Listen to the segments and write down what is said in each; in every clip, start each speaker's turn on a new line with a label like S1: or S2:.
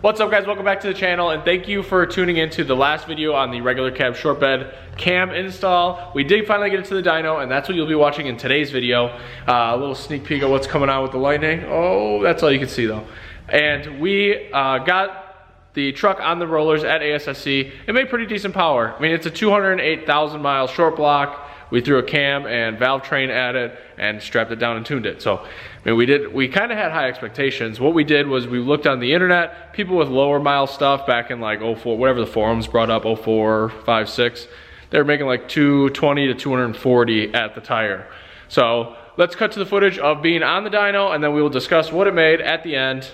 S1: What's up, guys? Welcome back to the channel, and thank you for tuning into the last video on the regular cab short bed cam install. We did finally get into the dyno, and that's what you'll be watching in today's video. A little sneak peek of what's coming on with the Lightning. Oh, that's all you can see though. And we got the truck on the rollers at ASSC. It made pretty decent power. I mean, it's a 208,000 mile short block. We threw a cam and valve train at it and strapped it down and tuned it. So, I mean, we kind of had high expectations. What we did was we looked on the internet, people with lower mile stuff back in like 04, whatever the forums brought up, 04, 5, 6, they were making like 220 to 240 at the tire. So let's cut to the footage of being on the dyno, and then we will discuss what it made at the end.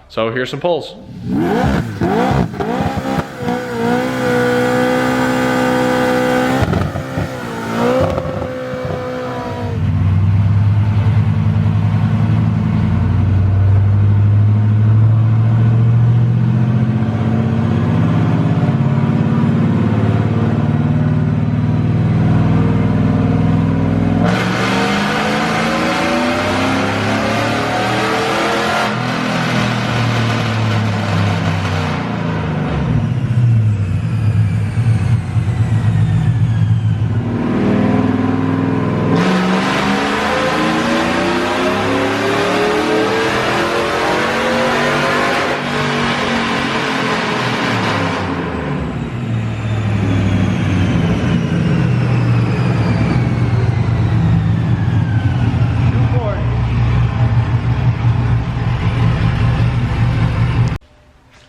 S1: So here's some pulls.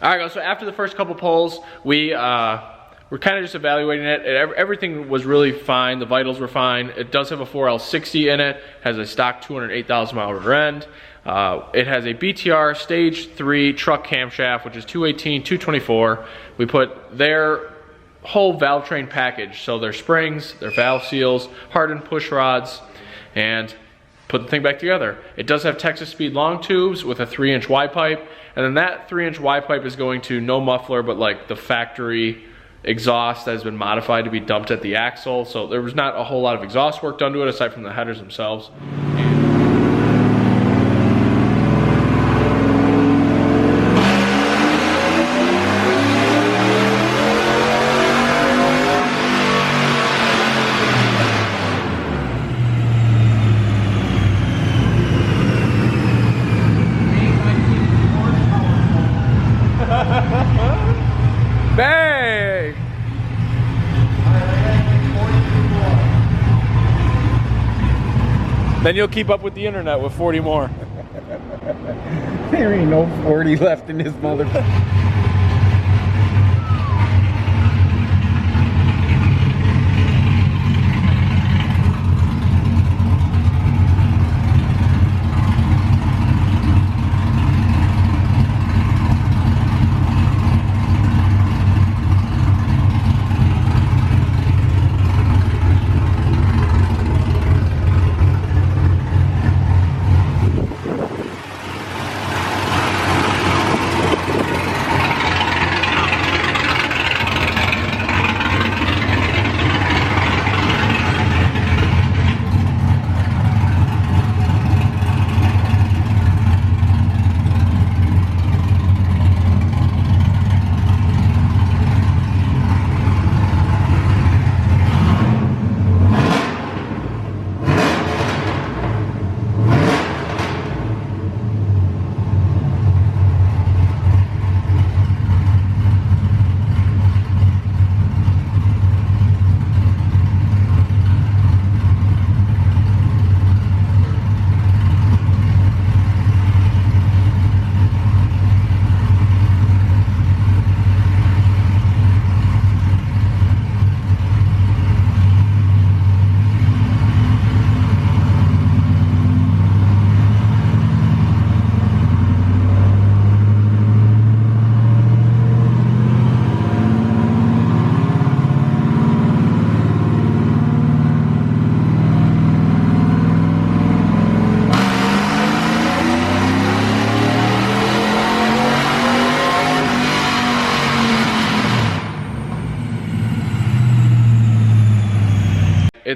S1: All right, so after the first couple pulls, we're kind of just evaluating it. Everything was really fine. The vitals were fine. It does have a 4L60 in it. Has a stock 208,000 mile rear end. It has a BTR stage 3 truck camshaft, which is 218, 224. We put their whole valve train package, so their springs, their valve seals, hardened push rods, and put the thing back together. It does have Texas speed long tubes with a 3-inch Y pipe, and then that 3-inch Y pipe is going to no muffler, but like the factory exhaust that has been modified to be dumped at the axle. So there was not a whole lot of exhaust work done to it aside from the headers themselves. Bang! Then you'll keep up with the internet with 40 more.
S2: There ain't no 40 left in this motherfucker.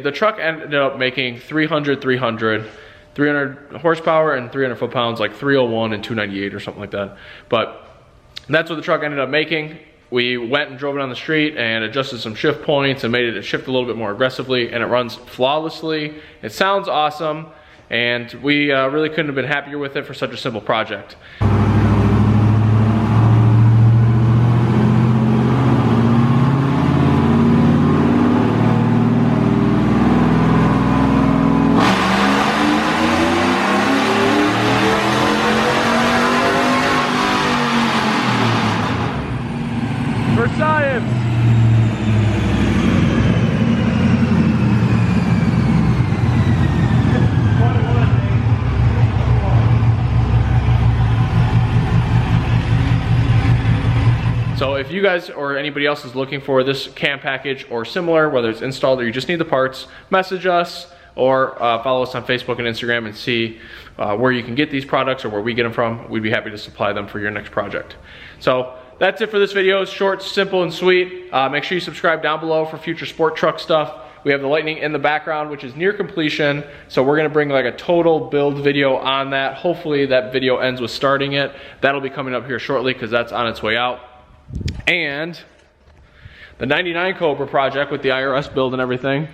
S1: The truck ended up making 300 horsepower and 300 foot-pounds, like 301 and 298 or something like that. But And that's what the truck ended up making. We went and drove it on the street and adjusted some shift points and made it shift a little bit more aggressively, and it runs flawlessly. It sounds awesome, and we really couldn't have been happier with it for such a simple project. For science! So if you guys or anybody else is looking for this cam package or similar, whether it's installed or you just need the parts, message us or follow us on Facebook and Instagram and see where you can get these products or where we get them from. We'd be happy to supply them for your next project. So that's it for this video. It's short, simple, and sweet. Make sure you subscribe down below for future sport truck stuff. We have the Lightning in the background, which is near completion. So we're gonna bring like a total build video on that. Hopefully that video ends with starting it. That'll be coming up here shortly because that's on its way out. And the 99 Cobra project with the IRS build and everything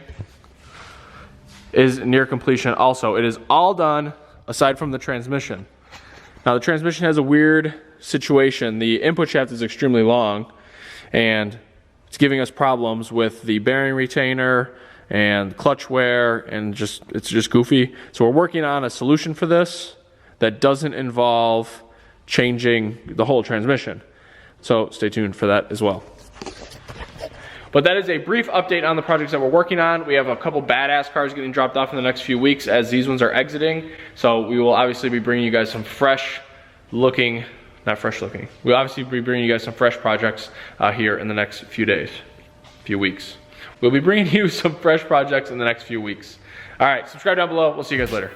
S1: is near completion also. It is all done aside from the transmission. Now the transmission has a weird situation. The input shaft is extremely long and it's giving us problems with the bearing retainer and clutch wear, and it's just goofy. So we're working on a solution for this that doesn't involve changing the whole transmission. So stay tuned for that as well. But that is a brief update on the projects that we're working on. We have a couple badass cars getting dropped off in the next few weeks as these ones are exiting. So we will obviously be bringing you guys some fresh looking, not fresh looking. We'll obviously be bringing you guys some fresh projects here in the next few weeks. We'll be bringing you some fresh projects in the next few weeks. All right, subscribe down below. We'll see you guys later.